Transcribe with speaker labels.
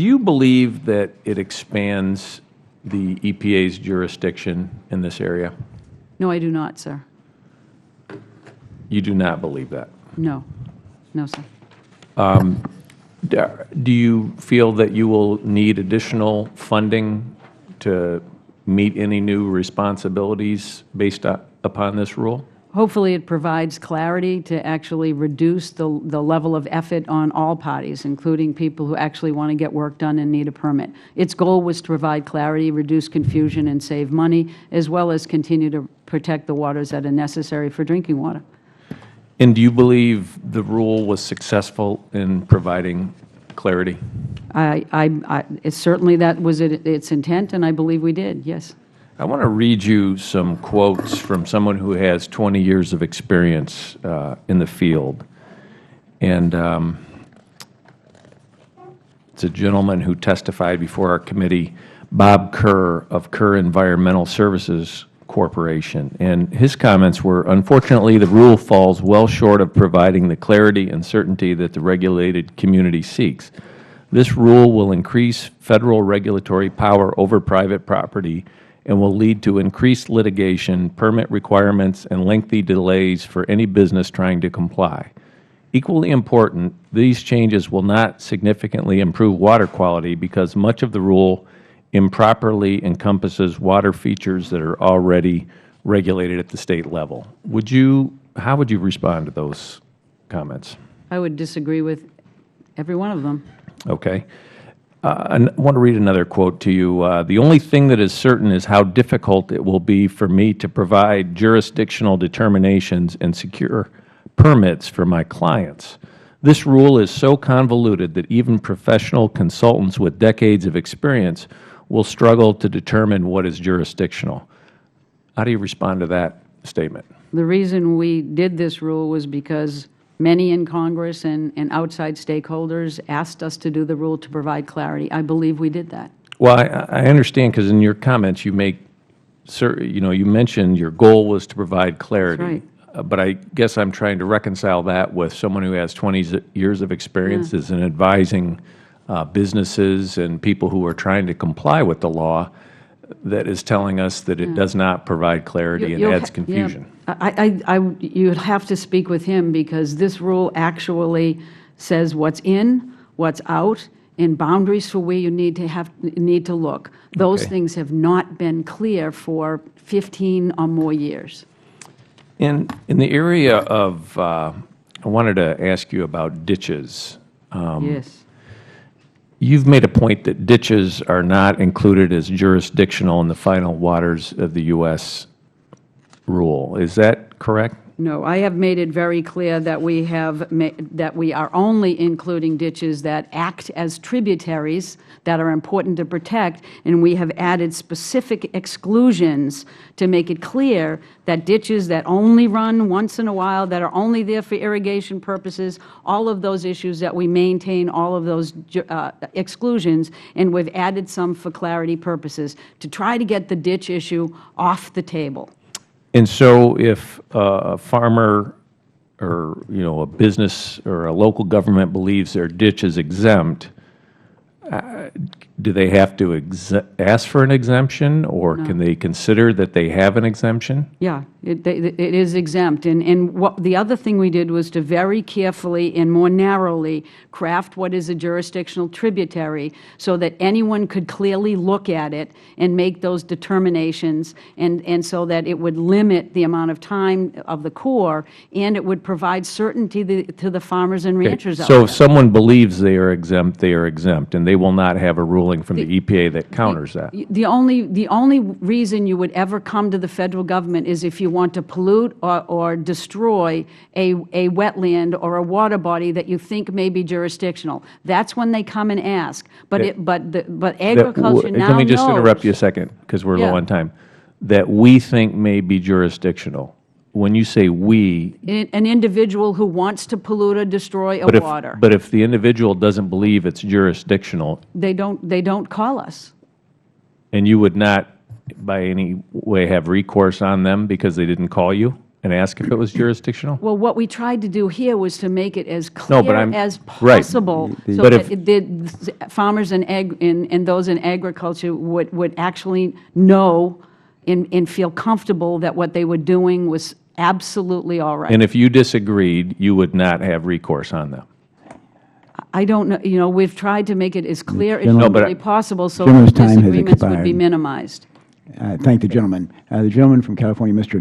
Speaker 1: Do you believe that it expands the EPA's jurisdiction in this area?
Speaker 2: No, I do not, sir.
Speaker 1: You do not believe that?
Speaker 2: No. No, sir.
Speaker 1: Do you feel that you will need additional funding to meet any new responsibilities based upon this rule?
Speaker 2: Hopefully, it provides clarity to actually reduce the level of effort on all parties, including people who actually want to get work done and need a permit. Its goal was to provide clarity, reduce confusion, and save money, as well as continue to protect the waters that are necessary for drinking water.
Speaker 1: And do you believe the rule was successful in providing clarity?
Speaker 2: Certainly that was its intent, and I believe we did, yes.
Speaker 1: I want to read you some quotes from someone who has 20 years of experience in the field. And it's a gentleman who testified before our committee, Bob Kerr of Kerr Environmental Services Corporation. And his comments were, unfortunately, the rule falls well short of providing the clarity and certainty that the regulated community seeks. This rule will increase Federal regulatory power over private property and will lead to increased litigation, permit requirements, and lengthy delays for any business trying to comply. Equally important, these changes will not significantly improve water quality because much of the rule improperly encompasses water features that are already regulated at the State level. How would you respond to those comments?
Speaker 2: I would disagree with every one of them.
Speaker 1: Okay. I want to read another quote to you. The only thing that is certain is how difficult it will be for me to provide jurisdictional determinations and secure permits for my clients. This rule is so convoluted that even professional consultants with decades of experience will struggle to determine what is jurisdictional. How do you respond to that statement?
Speaker 2: The reason we did this rule was because many in Congress and outside stakeholders asked us to do the rule to provide clarity. I believe we did that.
Speaker 1: Well, I understand, because in your comments you you mentioned your goal was to provide clarity.
Speaker 2: That's right.
Speaker 1: But I guess I'm trying to reconcile that with someone who has 20 years of experience as in advising businesses and people who are trying to comply with the law, that is telling us that it does not provide clarity and adds confusion.
Speaker 2: You'd have to speak with him, because this rule actually says what's in, what's out, and boundaries for where you need to look. Those things have not been clear for 15 or more years.
Speaker 1: In the area of, I wanted to ask you about ditches.
Speaker 2: Yes.
Speaker 1: You've made a point that ditches are not included as jurisdictional in the final waters of the U.S. rule. Is that correct?
Speaker 2: No, I have made it very clear that we are only including ditches that act as tributaries that are important to protect, and we have added specific exclusions to make it clear that ditches that only run once in a while, that are only there for irrigation purposes, all of those issues that we maintain, all of those exclusions, and we've added some for clarity purposes to try to get the ditch issue off the table.
Speaker 1: And so if a farmer or, a business or a local government believes their ditch is exempt, do they have to ask for an exemption, or can they consider that they have an exemption?
Speaker 2: Yeah, it is exempt. And the other thing we did was to very carefully and more narrowly craft what is a jurisdictional tributary so that anyone could clearly look at it and make those determinations, and so that it would limit the amount of time of the Corps, and it would provide certainty to the farmers and ranchers out there.
Speaker 1: So if someone believes they are exempt, and they will not have a ruling from the EPA that counters that.
Speaker 2: The only reason you would ever come to the Federal Government is if you want to pollute or destroy a wetland or a water body that you think may be jurisdictional. That's when they come and ask. But agriculture now knows.
Speaker 1: Let me just interrupt you a second, because we're low on time. That we think may be jurisdictional. When you say we,
Speaker 2: an individual who wants to pollute or destroy a water.
Speaker 1: But if the individual doesn't believe it's jurisdictional,
Speaker 2: they don't call us.
Speaker 1: And you would not by any way have recourse on them because they didn't call you? and ask if it was jurisdictional?
Speaker 2: Well, what we tried to do here was to make it as
Speaker 1: No, but
Speaker 2: clear
Speaker 1: I'm-
Speaker 2: as
Speaker 1: right.
Speaker 2: possible, so
Speaker 1: But
Speaker 2: that
Speaker 1: if-
Speaker 2: the farmers and those in agriculture would actually know and feel comfortable that what they were doing was absolutely all right.
Speaker 1: And if you disagreed, you would not have recourse on them?
Speaker 2: I don't know, you know, we've tried to make it as clear as
Speaker 3: Gentleman-
Speaker 2: humanly possible so
Speaker 3: Gentleman's
Speaker 2: that
Speaker 3: time has
Speaker 2: disagreements would be
Speaker 3: expired.
Speaker 2: minimized.
Speaker 3: Thank the gentleman. The gentleman from California, Mr.